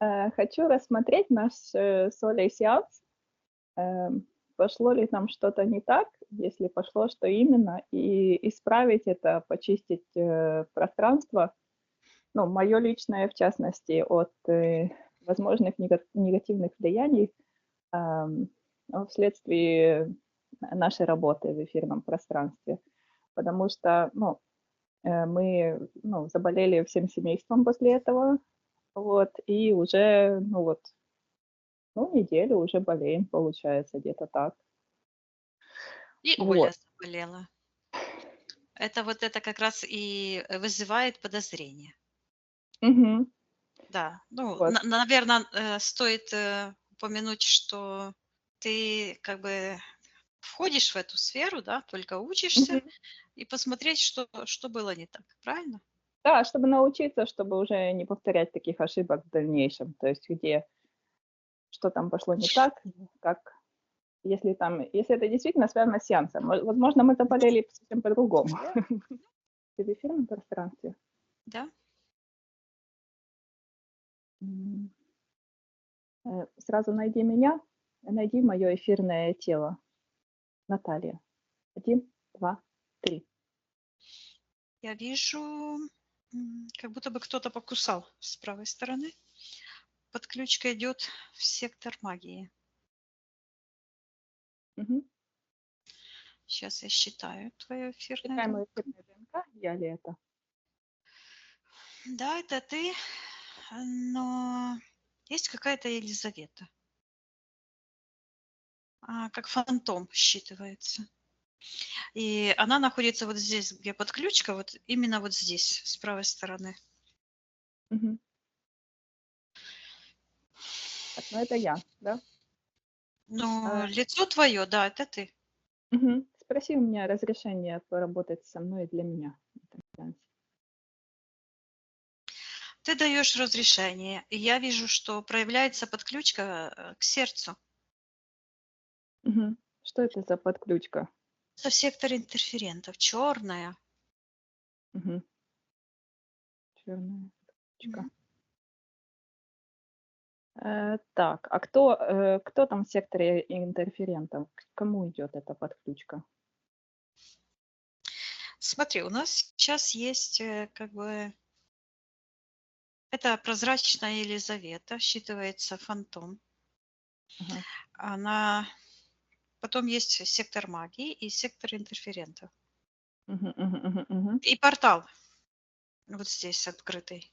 Хочу рассмотреть наш с Олей сеанс. Пошло ли там что-то не так? Если пошло, что именно? И исправить это, почистить пространство. Ну, мое личное, в частности, от возможных негативных влияний ам, вследствие нашей работы в эфирном пространстве. Потому что, ну, мы, ну, заболели всем семейством после этого, вот, и уже, ну вот, ну, неделю уже болеем, получается, где-то так. И Оля Вот. заболела. Это вот это как раз и вызывает подозрение. Мгм. Да, ну, Вот. наверное, стоит упомянуть, что ты как бы входишь в эту сферу, да, только учишься, Мгм. и посмотреть, что было не так, правильно? Да, чтобы научиться, чтобы уже не повторять таких ошибок в дальнейшем. То есть где что там пошло не так, как если это действительно связано с сеансом. Возможно, мы заболели совсем по-другому. Ты в эфирном пространстве? Да? М, Сразу найди меня, найди мое эфирное тело. Наталья. Один, 2, 3. Я вижу, как будто бы кто-то покусал с правой стороны. Подключка идет в сектор магии. Мгм. Сейчас я считаю твое эфирное Читай ДНК. мое эфирное ДНК. Я ли это? Да, это ты, но есть какая-то Елизавета. Как фантом считывается. И она находится вот здесь, где подключка, вот именно вот здесь, с правой стороны. Мгм. Так, ну это я, да? Но А, лицо твое, да, это ты. мгм. Спроси у меня разрешение поработать со мной для меня в этом сеансе. Ты даешь разрешение, и я вижу, что проявляется подключка к сердцу. Мгм. Что это за подключка? Это в секторе интерферентов, черная. Мгм. Черная подключка. Так, а кто там в секторе интерферентов? К кому идет эта подключка? Смотри, у нас сейчас есть как бы это прозрачная Елизавета, считывается фантом. Ага. Она потом есть сектор магии и сектор интерферентов. Мгм, мгм, мгм, мгм. И портал вот здесь открытый.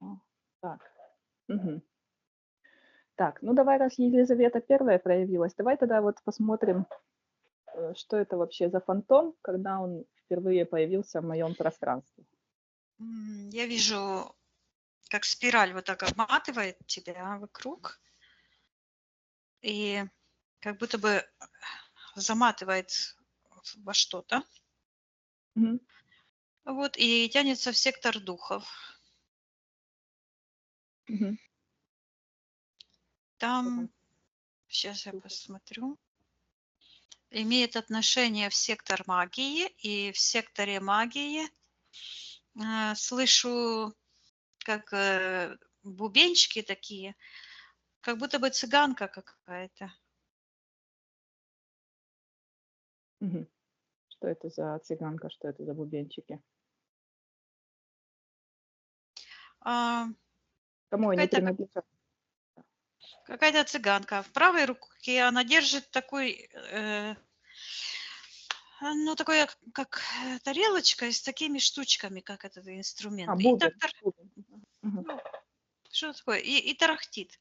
А, так. Мгм. Так, ну давай, раз Елизавета первая проявилась, давай тогда вот посмотрим, что это вообще за фантом, когда он впервые появился в моем пространстве. Я вижу, как спираль вот так обматывает тебя вокруг и как будто бы заматывает во что-то. Мгм, Вот, и тянется в сектор духов. мгм. Что там? Там, сейчас я Духов? посмотрю, имеет отношение в сектор магии, и в секторе магии слышу, как бубенчики такие, как будто бы цыганка какая-то. Мгм. Что это за цыганка, что это за бубенчики? А, Кому они какая-то принадлежат? какая-то цыганка. В правой руке она держит такой, ну, такой, как тарелочка с такими штучками, как этот А, инструмент. И так, бубен, бубен. Мгм, ну, что такое? И тарахтит.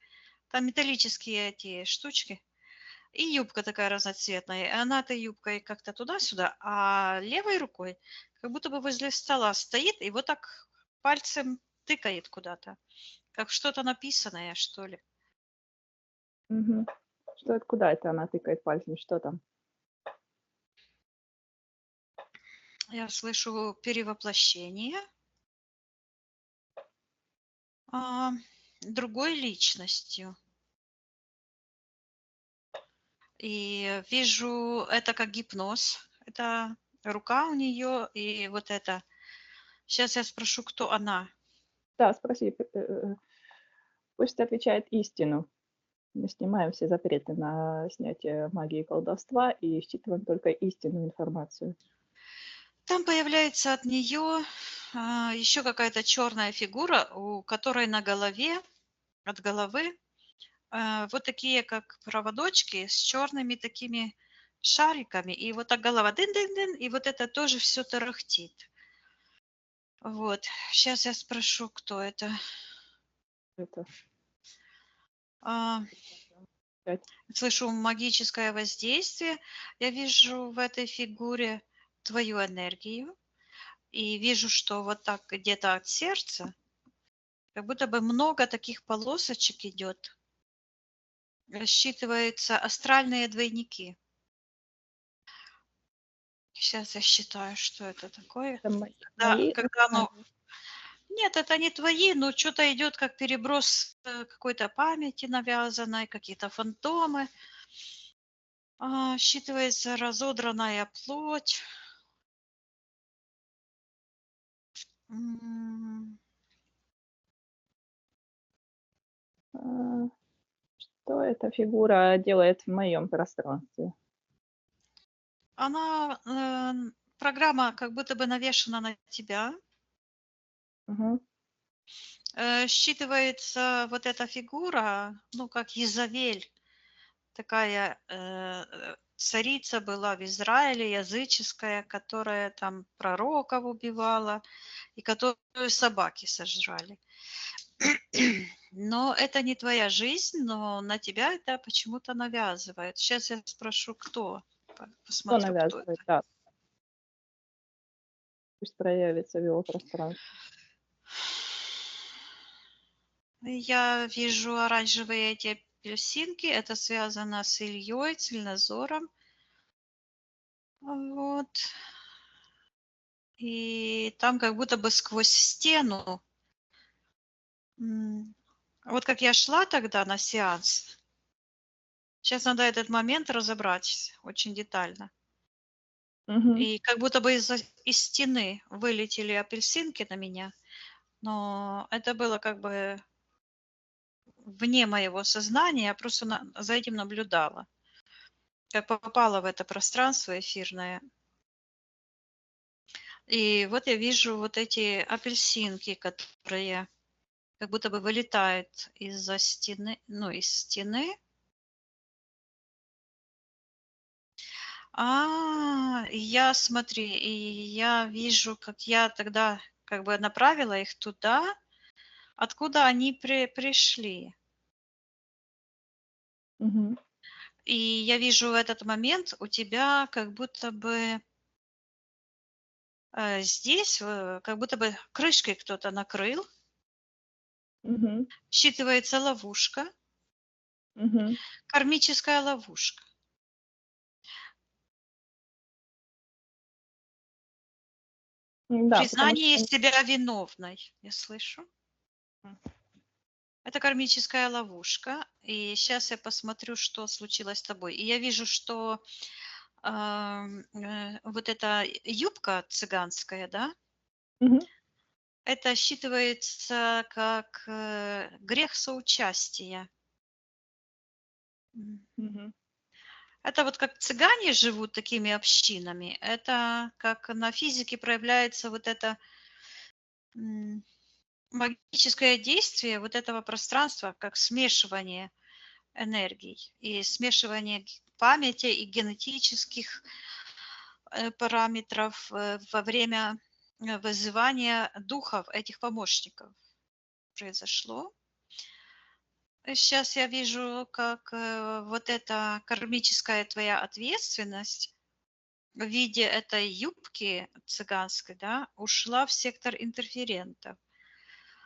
Там металлические эти штучки. И юбка такая разноцветная. И она этой юбкой как-то туда-сюда, а левой рукой как будто бы возле стола стоит и вот так пальцем тыкает куда-то. Как что-то написанное, что ли. мгм. Что это, куда это она тыкает пальцем, что там? Я слышу перевоплощение а, другой личностью. И вижу это как гипноз. Это рука у нее, и вот это. Сейчас я спрошу, кто она. Да, спроси, пусть отвечает истину. Мы снимаем все запреты на снятие магии и колдовства и считываем только истинную информацию. Там появляется от нее еще какая-то черная фигура, у которой на голове, от головы, вот такие как проводочки с черными такими шариками. И вот так голова дын-дын-дын, и вот это тоже все тарахтит. Вот. Сейчас я спрошу, кто это. Это А, опять. Слышу магическое воздействие. Я вижу в этой фигуре твою энергию. И вижу, что вот так где-то от сердца, как будто бы много таких полосочек идет. Рассчитываются астральные двойники. Сейчас я считаю, что это такое. Это Да, мои когда оно... астральные. Нет, это не твои, но что-то идет как переброс какой-то памяти навязанной, какие-то фантомы. Считывается разодранная плоть. М, А, Что эта фигура делает в моем пространстве? Она, программа как будто бы навешена на тебя. Мгм. Считывается вот эта фигура, ну, как Езавель, такая царица была в Израиле, языческая, которая там пророков убивала и которую собаки сожрали. Но это не твоя жизнь, но на тебя это почему-то навязывает. Сейчас я спрошу, кто. Кто Посмотрю, кто навязывает? это. Да, пусть проявится в его пространстве. Я вижу оранжевые эти апельсинки. Это связано с Ильей, Цельнозором. Вот. И там как будто бы сквозь стену. Вот как я шла тогда на сеанс. Сейчас надо этот момент разобрать очень детально. Мгм. И как будто бы из стены вылетели апельсинки на меня. Но это было как бы вне моего сознания. Я просто за этим наблюдала. Как попала в это пространство эфирное. И вот я вижу вот эти апельсинки, которые как будто бы вылетают из-за стены, ну, из стены. Я смотри, и я вижу, как я тогда как бы направила их туда, откуда они пришли. Мгм. И я вижу в этот момент у тебя как будто бы здесь, как будто бы крышкой кто-то накрыл, Мгм. считывается ловушка, Мгм. кармическая ловушка. Да, потому Признание что себя виновной, я слышу. Это кармическая ловушка. И сейчас я посмотрю, что случилось с тобой. И я вижу, что вот эта юбка цыганская, да, Мгм. это считывается как грех соучастия. М. Мгм. Это вот как цыгане живут такими общинами, это как на физике проявляется вот это м, магическое действие вот этого пространства, как смешивание энергий и смешивание памяти и генетических параметров во время вызывания духов этих помощников произошло. Сейчас я вижу, как вот эта кармическая твоя ответственность в виде этой юбки цыганской, да, ушла в сектор интерферентов.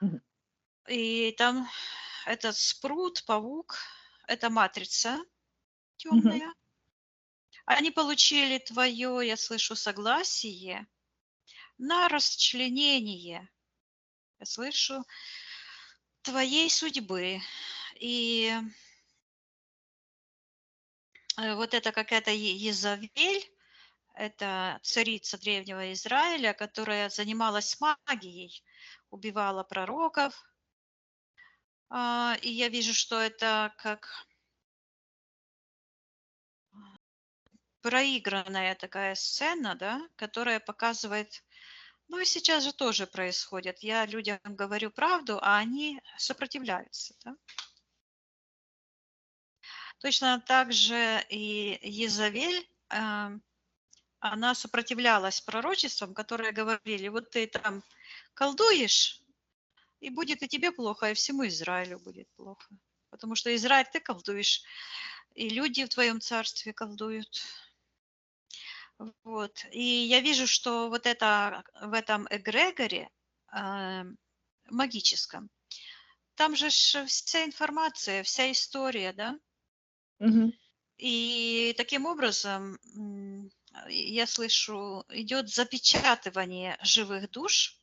Мгм. И там этот спрут, паук, это матрица Мгм. темная. Они получили твое, я слышу, согласие на расчленение, я слышу, твоей судьбы. И вот это какая-то Езавель, это царица древнего Израиля, которая занималась магией, убивала пророков. И я вижу, что это как проигранная такая сцена, да, которая показывает, ну и сейчас же тоже происходит. Я людям говорю правду, а они сопротивляются, да. Точно так же и Езавель, она сопротивлялась пророчествам, которые говорили: вот ты там колдуешь, и будет и тебе плохо, и всему Израилю будет плохо. Потому что Израиль ты колдуешь, и люди в твоем царстве колдуют. Вот. И я вижу, что вот это в этом эгрегоре магическом, там же вся информация, вся история, да. Мгм. И таким образом, я слышу, идет запечатывание живых душ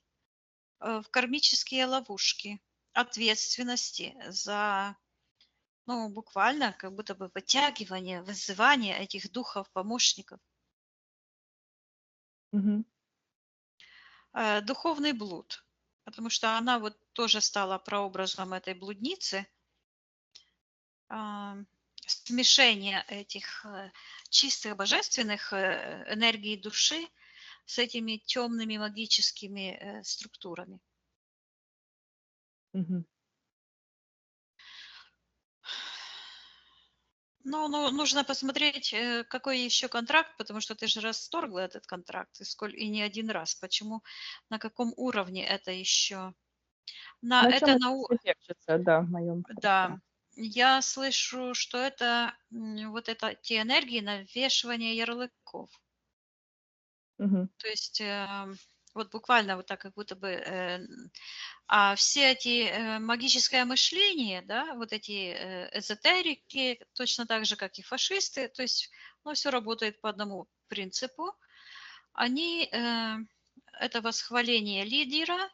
в кармические ловушки ответственности за, ну, буквально как будто бы вытягивание, вызывание этих духов-помощников. Мгм. Духовный блуд, потому что она вот тоже стала прообразом этой блудницы, а, смешение этих чистых божественных энергий души с этими темными магическими структурами. Мгм. Ну, нужно посмотреть, какой еще контракт, потому что ты же расторгла этот контракт, и не один раз. Почему, на каком уровне это еще? На На чем это это на, всё держится, да, в моем да, пространстве? я слышу, что это вот это те энергии навешивания ярлыков. Мгм. То есть вот буквально вот так, как будто бы, все эти магическое мышление, да, вот эти эзотерики, точно так же, как и фашисты, то есть, ну, все работает по одному принципу. Они это восхваление лидера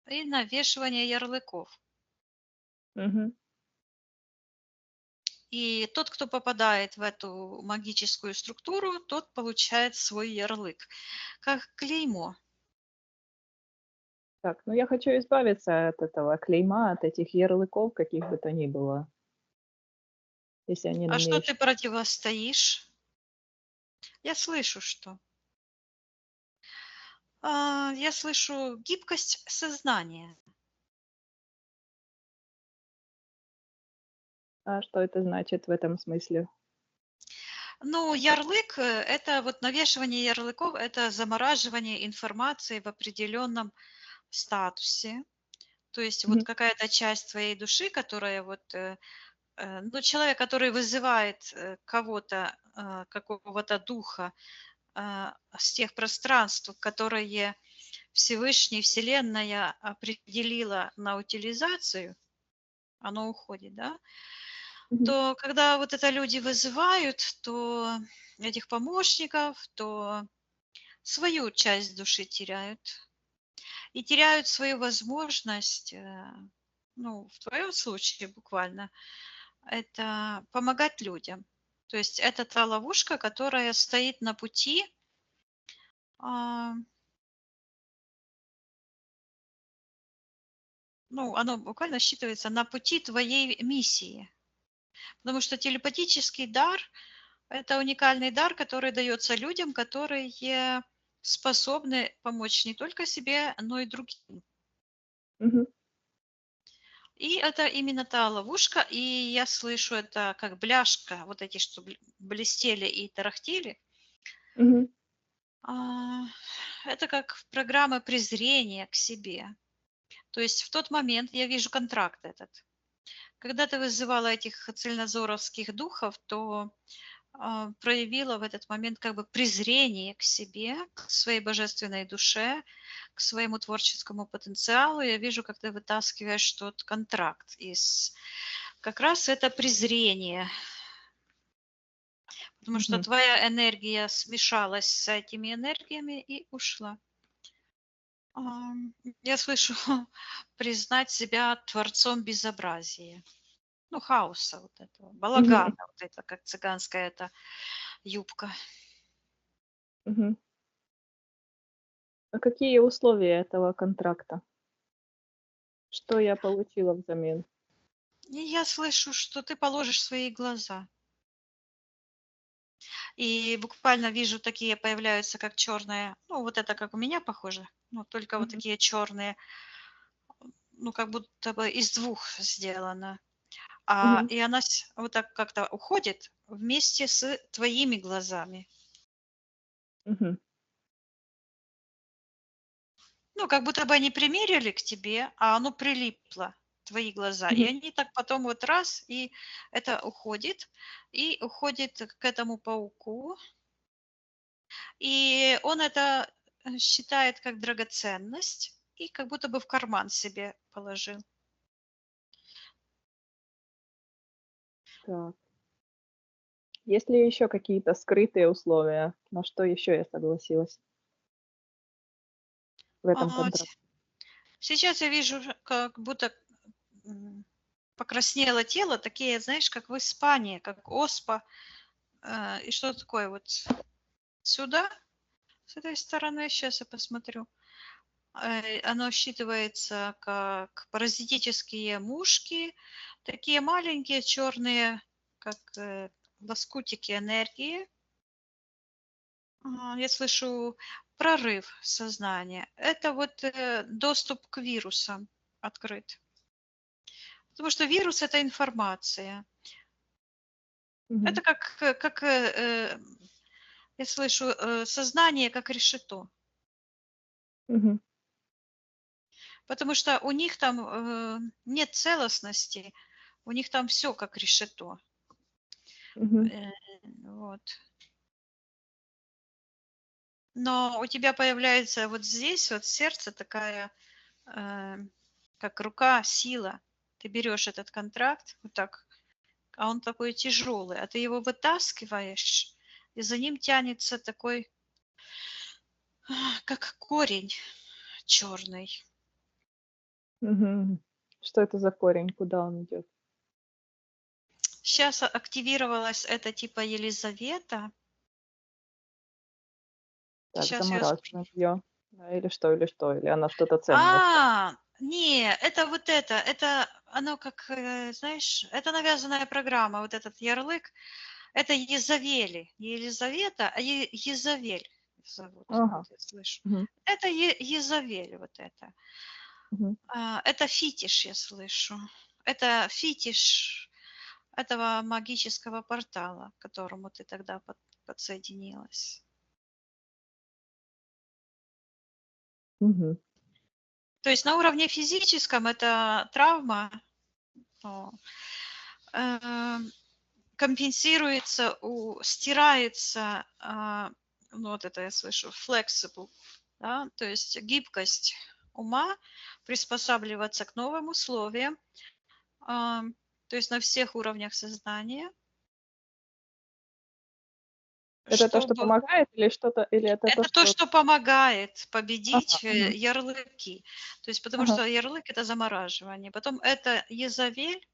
и навешивание ярлыков. Мгм. И тот, кто попадает в эту магическую структуру, тот получает свой ярлык, как клеймо. Так, ну я хочу избавиться от этого клейма, от этих ярлыков, каких бы то ни было, если они на А мне что еще. ты противостоишь? Я слышу, что. Я слышу гибкость сознания. А что это значит в этом смысле? Ну, ярлык, это вот навешивание ярлыков, это замораживание информации в определенном статусе. То есть вот Мгм. какая-то часть твоей души, которая вот ну, человек, который вызывает кого-то, какого-то духа с тех пространств, которые Всевышний, Вселенная определила на утилизацию, оно уходит, да, Мгм. то когда вот это люди вызывают, то этих помощников, то свою часть души теряют и теряют свою возможность, ну, в твоем случае буквально, это помогать людям. То есть это та ловушка, которая стоит на пути, а, ну, оно буквально считывается на пути твоей миссии. Потому что телепатический дар– это уникальный дар, который дается людям, которые способны помочь не только себе, но и другим. Мгм. И это именно та ловушка, и я слышу это как бляшка, вот эти, что блестели и тарахтели. Мгм. А, Это как программа презрения к себе. То есть в тот момент я вижу контракт этот. Когда ты вызывала этих цельнозоровских духов, то проявила в этот момент как бы презрение к себе, к своей божественной душе, к своему творческому потенциалу. Я вижу, как ты вытаскиваешь тот контракт из как раз это презрение, потому что Мгм. твоя энергия смешалась с этими энергиями и ушла. Я слышу признать себя творцом безобразия, ну, хаоса вот этого, Мгм. балагана, вот это, как цыганская эта юбка. Мгм. А какие условия этого контракта? Что я получила взамен? И я слышу, что ты положишь свои глаза. И буквально вижу, такие появляются, как черные, ну, вот это как у меня похоже, но только вот Мгм. такие черные, ну, как будто бы из двух сделано. Мгм. И она вот так как-то уходит вместе с твоими глазами. Мгм. Ну, как будто бы они примерили к тебе, а оно прилипло, твои глаза. И Мгм. они так потом вот раз, и это уходит, и уходит к этому пауку. И он это считает как драгоценность и как будто бы в карман себе положил. Так. Есть ли еще какие-то скрытые условия, на что еще я согласилась в этом А, контракте? т- Сейчас я вижу, как будто м, покраснело тело, такие, знаешь, как в Испании, как оспа. И что такое вот сюда, с этой стороны, сейчас я посмотрю. Оно считывается как паразитические мушки, такие маленькие черные, как лоскутики энергии. Я слышу прорыв сознания. Это вот доступ к вирусам открыт. Потому что вирус– это информация. Мгм. Это я слышу, сознание как решето. Мгм. Потому что у них там нет целостности, у них там все как решето. Мгм. Э, Вот. Но у тебя появляется вот здесь вот сердце такая, э, как рука, сила. Ты берешь этот контракт вот так, а он такой тяжелый, а ты его вытаскиваешь, и за ним тянется такой, как корень черный. Мгм. Что это за корень? Куда он идет? Сейчас активировалась эта типа Елизавета. Так, Сейчас я... замораживаем ее. Да, или что, или что? Или она что-то ценное сказала? Не, это вот это оно как, знаешь, это навязанная программа, вот этот ярлык. Это Езавели, не Елизавета, а Езавель зовут, вот Ага. я слышу. Мгм. Это Езавель вот это. Мгм. Это фетиш, я слышу. Это фетиш этого магического портала, к которому ты тогда подсоединилась. Мгм. То есть на уровне физическом это травма, но, э, компенсируется, стирается, ну вот это я слышу, flexible, да, то есть гибкость ума, приспосабливаться к новым условиям, а, то есть на всех уровнях сознания, Это то, что чтобы... помогает, или что-то, или это то, Это то, что... что помогает Ага. победить Мгм. ярлыки. То есть потому Ага. что ярлык– это замораживание. Потом это Езавель,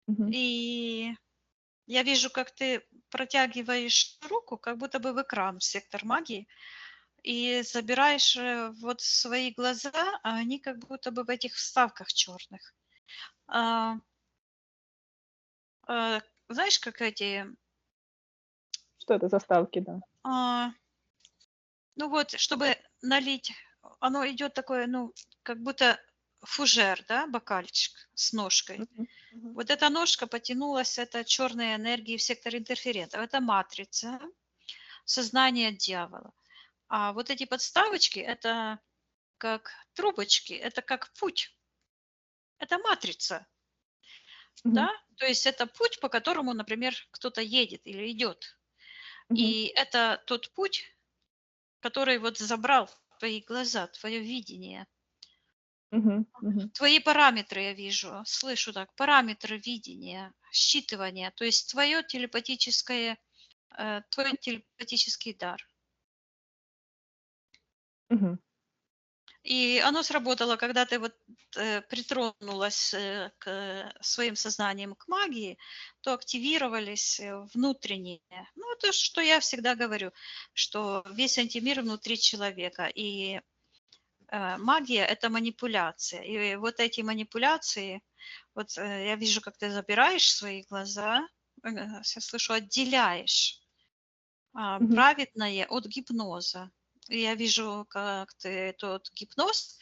Мгм. и я вижу, как ты протягиваешь руку, как будто бы в экран, в сектор магии, и забираешь вот свои глаза, а они как будто бы в этих вставках черных. А, Знаешь, как эти, Что это за ставки, да? а, ну вот, чтобы налить, оно идет такое, ну, как будто фужер, да, бокальчик с ножкой. Мгм. Мгм. Вот эта ножка потянулась, это черные энергии в сектор интерферентов. Это матрица, сознание дьявола. А вот эти подставочки– это как трубочки, это как путь, это матрица, Мгм. да, то есть это путь, по которому, например, кто-то едет или идет. Мгм. И это тот путь, который вот забрал твои глаза, твое видение. Мгм. Мгм. Твои параметры я вижу, слышу так, параметры видения, считывания, то есть твой телепатический дар. Мгм. И оно сработало, когда ты вот притронулась к своим сознанием к магии, то активировались внутренние. Ну, то, что я всегда говорю, что весь антимир внутри человека. И магия — это манипуляция. И вот эти манипуляции, вот я вижу, как ты забираешь свои глаза, я слышу, отделяешь Мгм. праведное от гипноза. И я вижу, как ты тот гипноз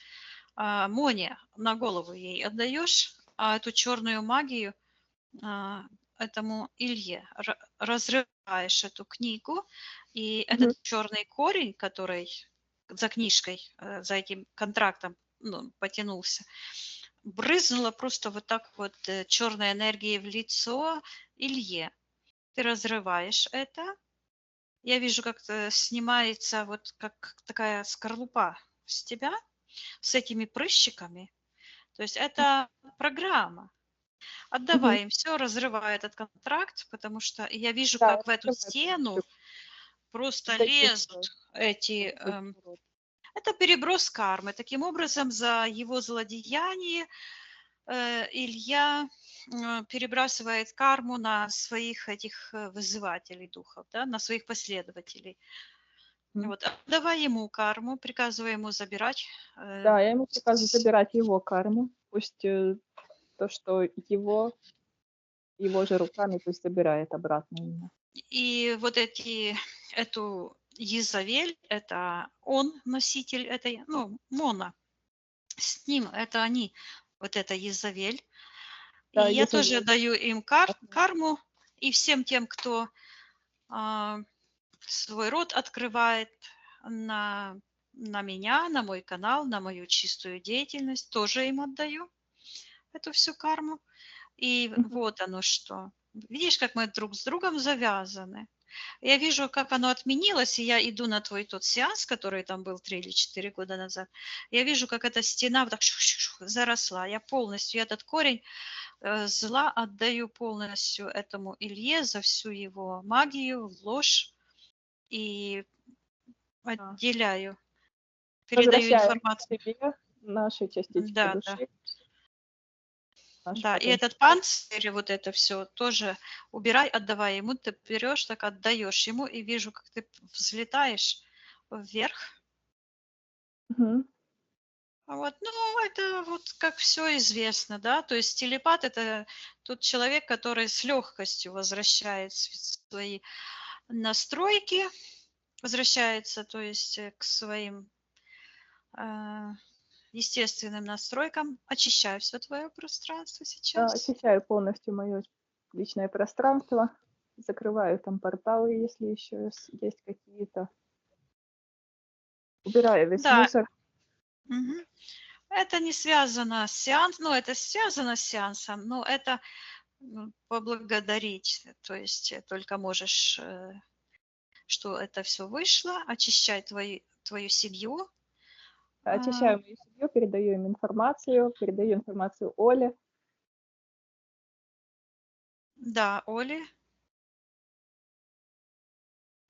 Моне на голову ей отдаешь, а эту черную магию а, этому Илье. Разрываешь эту книгу, и Мгм. этот черный корень, который за книжкой, за этим контрактом потянулся, брызнула просто вот так вот черной энергией в лицо Илье. Ты разрываешь это. Я вижу, как снимается вот как такая скорлупа с тебя, с этими прыщиками. То есть это программа. Мгм. Отдавай им все, разрывай этот контракт, потому что я вижу, Да, как в эту открываю стену полностью. просто Даю лезут эти. свой род. Это переброс кармы. Таким образом, за его злодеяние Илья перебрасывает карму на своих этих вызывателей духов, да, на своих последователей. Мгм. Вот. Отдавай ему карму, приказывай ему забирать. Да, я ему приказываю забирать его карму. Пусть то, что его же руками, пусть забирает обратно именно. И вот эту Езавель, это он носитель этой, Мона, с ним, это они, вот это Езавель. И Да, я если тоже вы даю им карму, и всем тем, кто а, свой рот открывает на, на меня, на мой канал, на мою чистую деятельность, тоже им отдаю эту всю карму. И Мгм. вот оно что. Видишь, как мы друг с другом завязаны. Я вижу, как оно отменилось, и я иду на твой тот сеанс, который там был 3 или 4 года назад. Я вижу, как эта стена вот так заросла. Я полностью этот корень зла отдаю полностью этому Илье за всю его магию, ложь и Да. отделяю, передаю Возвращаем информацию. себе наши частички Да, да. души, наш Да, и этот потенциал. панцирь, вот это все тоже убирай, отдавай ему. Ты берешь, так отдаешь ему, и вижу, как ты взлетаешь вверх. Мгм. Вот, это вот как все известно, да. То есть телепат — это тот человек, который с легкостью возвращает свои настройки, возвращается, то есть к своим э, естественным настройкам. Очищаю все твое пространство Да, сейчас. очищаю полностью мое личное пространство, закрываю там порталы, если еще есть какие-то. Убираю весь Да, мусор. мгм. Это не связано с сеансом, это связано с сеансом, но это поблагодарить. То есть только можешь, что это все вышло, очищай твою семью. А, Очищаю мою семью, передаю информацию Оле, да, Оли,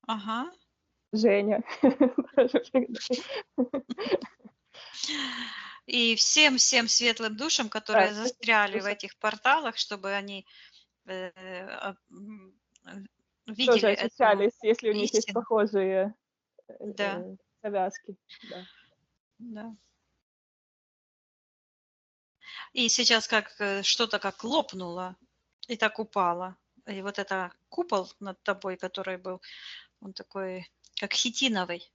ага. Жене. Тоже передаю. И всем светлым душам, Да, которые всем застряли в душам этих порталах, чтобы они э, тоже видели эту очищались, если у них есть истину. похожие Да, завязки. Да. да. И сейчас как что-то как лопнуло и так упало. И вот это купол над тобой, который был, он такой, как хитиновый,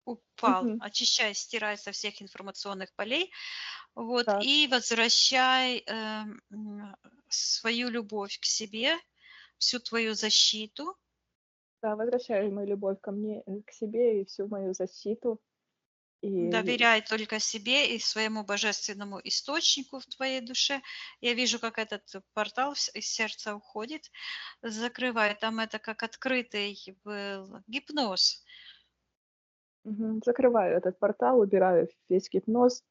упал. Мгм. Очищай, стирай со всех информационных полей. Вот, Так, и возвращай свою любовь к себе, всю твою защиту. да, возвращаю мою любовь ко мне, к себе и всю мою защиту. И Доверяй только себе и своему божественному источнику в твоей душе. Я вижу, как этот портал из сердца уходит. Закрывай. Там это как открытый был гипноз. закрываю этот портал, убираю весь гипноз,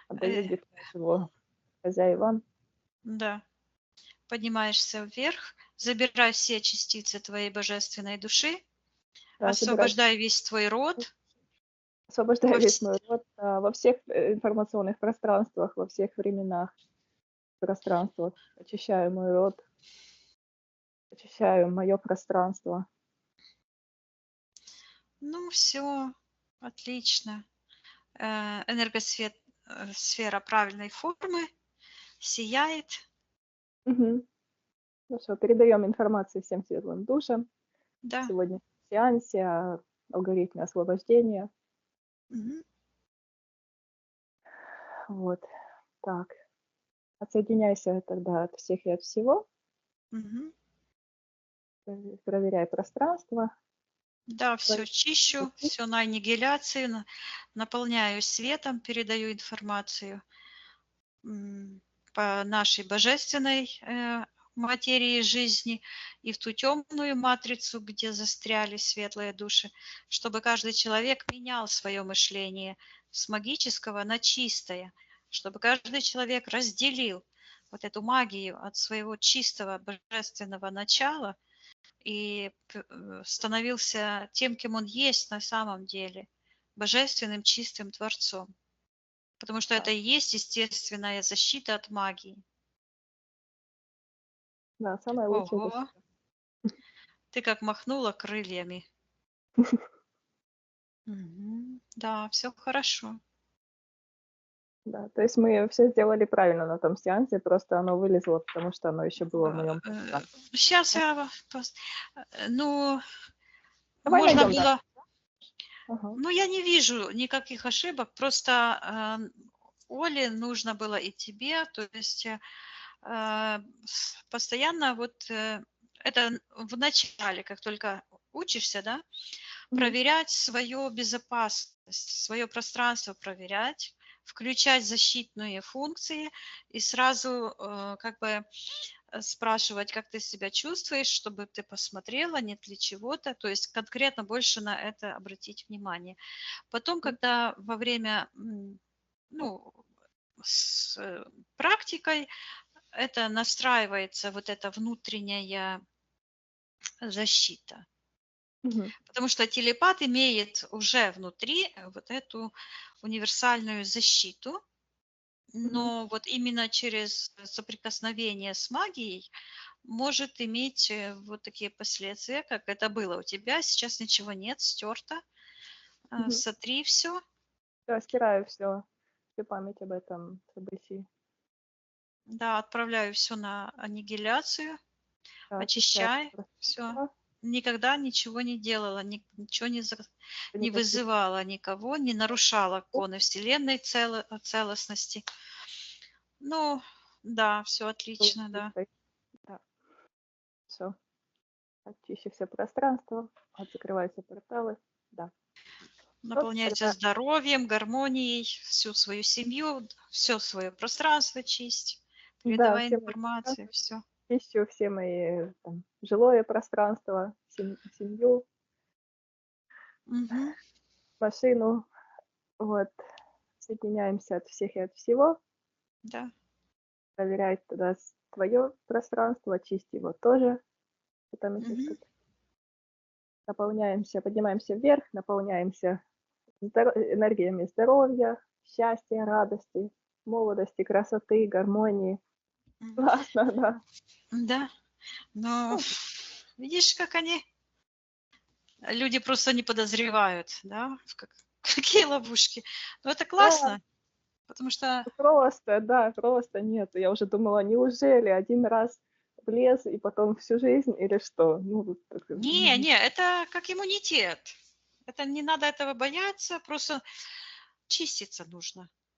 отдаю Э, гипноз его хозяевам. да. Поднимаешься вверх, забирай все частицы твоей божественной души, Да, забираю, освобождай весь твой род. Во освобождаю весь вс- мой род, во всех информационных пространствах, во всех временах, пространствах. Очищаю мой род, очищаю мое пространство. Ну, все, отлично. сфера правильной формы, сияет. Мгм. Хорошо, передаем информацию всем светлым душам. Да. Сегодня в сеансе о алгоритме освобождения. Мгм. Вот. Так. Отсоединяйся тогда от всех и от всего. Мгм. Проверяй пространство. Да, все Проверяй чищу, язык. все на аннигиляцию, наполняю светом, передаю информацию по нашей божественной материи жизни и в ту темную матрицу, где застряли светлые души, чтобы каждый человек менял свое мышление с магического на чистое, чтобы каждый человек разделил вот эту магию от своего чистого божественного начала и становился тем, кем он есть на самом деле, божественным чистым творцом. Потому что это Да, и есть естественная защита от магии. да, самая лучшая Ого, защита. ты как махнула крыльями. Мгм. Да, все хорошо. Да, то есть мы все сделали правильно на том сеансе, просто оно вылезло, потому что оно еще было в моем пространстве. Сейчас я ну, Давай можно найдем дальше. было. Ага. Ну, я не вижу никаких ошибок, просто Оле нужно было и тебе, то есть постоянно вот это в начале, как только учишься, да, Мгм. проверять свою безопасность, свое пространство проверять, включать защитные функции и сразу как бы спрашивать, как ты себя чувствуешь, чтобы ты посмотрела, нет ли чего-то, то есть конкретно больше на это обратить внимание. Потом, когда во время ну, с практикой это настраивается вот эта внутренняя защита. Мгм. Потому что телепат имеет уже внутри вот эту универсальную защиту, Мгм. но вот именно через соприкосновение с магией может иметь вот такие последствия, как это было у тебя. Сейчас ничего нет, стерто. Мгм. Сотри все. Да, стираю всю память об этом событии. Да, отправляю все на аннигиляцию, Да, очищаю очищай, все. пространство, Никогда ничего не делала, ничего не никаких вызывала никого, не нарушала законы Вселенной целостности. Ну, да, все отлично, да. чистой. Да, все. Очищу все пространство, открываются порталы. Да. Всё, Наполняйте тогда здоровьем, гармонией, всю свою семью, все свое пространство чисть, да, передавай все мои информацию, пространства, все. чищу все мои там жилое пространство, семью, Угу, машину. Вот. Соединяемся от всех и от всего. да. Проверяй тогда твое пространство, очисти его тоже. Что там еще Угу, что-то. Наполняемся, поднимаемся вверх, наполняемся энергиями здоровья, счастья, радости, молодости, красоты, гармонии. Классно, да. да. Но Ну, видишь, как они, люди просто не подозревают, да, какие ловушки. Но это да, классно, потому что просто, да, просто нет. Я уже думала, неужели один раз в лес и потом всю жизнь или что? Ну, вот так, не, это как иммунитет. Это не надо этого бояться, просто чиститься нужно.